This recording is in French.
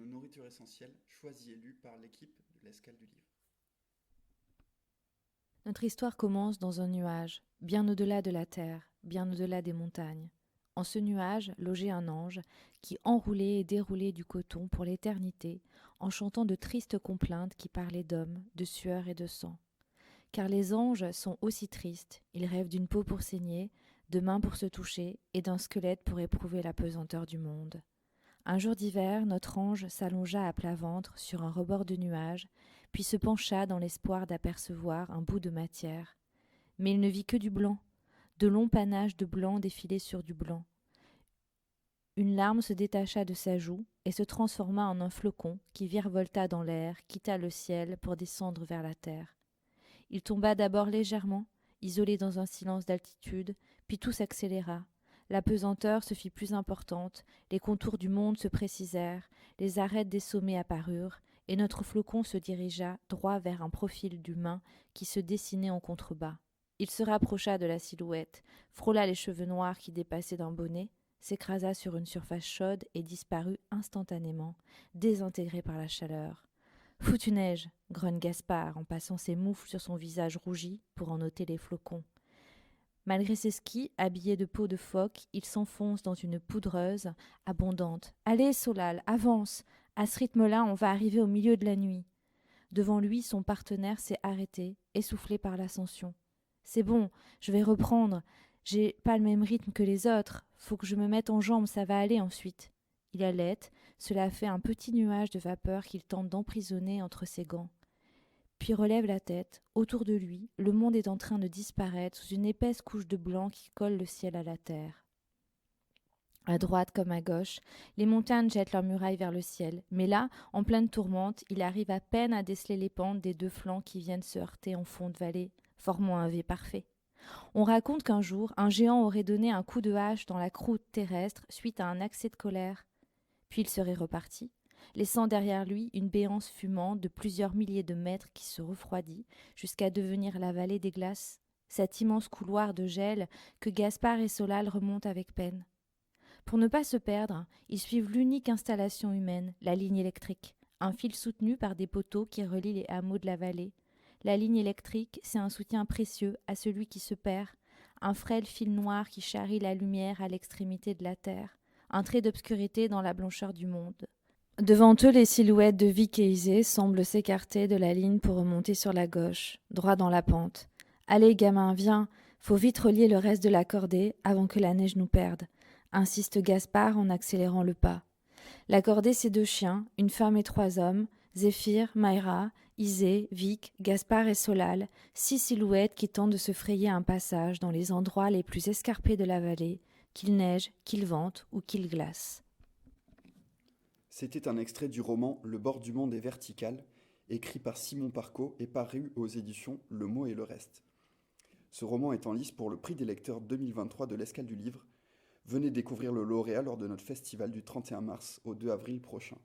nourriture essentielle, choisie et lue par l'équipe de l'Escale du Livre. Notre histoire commence dans un nuage, bien au-delà de la terre, bien au-delà des montagnes. En ce nuage logeait un ange qui enroulait et déroulait du coton pour l'éternité, en chantant de tristes complaintes qui parlaient d'hommes, de sueur et de sang. Car les anges sont aussi tristes, ils rêvent d'une peau pour saigner, de mains pour se toucher et d'un squelette pour éprouver la pesanteur du monde. Un jour d'hiver, notre ange s'allongea à plat ventre sur un rebord de nuage, puis se pencha dans l'espoir d'apercevoir un bout de matière. Mais il ne vit que du blanc, de longs panaches de blanc défilaient sur du blanc. Une larme se détacha de sa joue et se transforma en un flocon qui virevolta dans l'air, quitta le ciel pour descendre vers la terre. Il tomba d'abord légèrement, isolé dans un silence d'altitude, puis tout s'accéléra. La pesanteur se fit plus importante, les contours du monde se précisèrent, les arêtes des sommets apparurent, et notre flocon se dirigea droit vers un profil d'humain qui se dessinait en contrebas. Il se rapprocha de la silhouette, frôla les cheveux noirs qui dépassaient d'un bonnet, s'écrasa sur une surface chaude et disparut instantanément, désintégré par la chaleur. Foutu neige, grogne Gaspard en passant ses moufles sur son visage rougi pour en ôter les flocons. Malgré ses skis, habillé de peau de phoque, il s'enfonce dans une poudreuse abondante. Allez, Solal, avance! À ce rythme-là, on va arriver au milieu de la nuit. Devant lui, son partenaire s'est arrêté, essoufflé par l'ascension. C'est bon, je vais reprendre. J'ai pas le même rythme que les autres. Faut que je me mette en jambes, ça va aller ensuite. Il halète, cela fait un petit nuage de vapeur qu'il tente d'emprisonner entre ses gants. Puis relève la tête. Autour de lui, le monde est en train de disparaître sous une épaisse couche de blanc qui colle le ciel à la terre. À droite comme à gauche, les montagnes jettent leurs murailles vers le ciel. Mais là, en pleine tourmente, il arrive à peine à déceler les pentes des deux flancs qui viennent se heurter en fond de vallée, formant un V parfait. On raconte qu'un jour, un géant aurait donné un coup de hache dans la croûte terrestre suite à un accès de colère. Puis il serait reparti, laissant derrière lui une béance fumante de plusieurs milliers de mètres qui se refroidit jusqu'à devenir la vallée des glaces, cet immense couloir de gel que Gaspard et Solal remontent avec peine. Pour ne pas se perdre, ils suivent l'unique installation humaine, la ligne électrique, un fil soutenu par des poteaux qui relient les hameaux de la vallée. La ligne électrique, c'est un soutien précieux à celui qui se perd, un frêle fil noir qui charrie la lumière à l'extrémité de la terre, un trait d'obscurité dans la blancheur du monde. Devant eux, les silhouettes de Vic et Isée semblent s'écarter de la ligne pour remonter sur la gauche, droit dans la pente. Allez, gamin, viens, faut vite relier le reste de la cordée avant que la neige nous perde, insiste Gaspard en accélérant le pas. La cordée, c'est 2 chiens, une femme et 3 hommes, Zéphyr, Mayra, Isée, Vic, Gaspard et Solal, 6 silhouettes qui tentent de se frayer un passage dans les endroits les plus escarpés de la vallée, qu'il neige, qu'il vente ou qu'il glace. C'était un extrait du roman Le bord du monde est vertical, écrit par Simon Parco et paru aux éditions Le Mot et le Reste. Ce roman est en lice pour le prix des lecteurs 2023 de l'Escale du Livre. Venez découvrir le lauréat lors de notre festival du 31 mars au 2 avril prochain.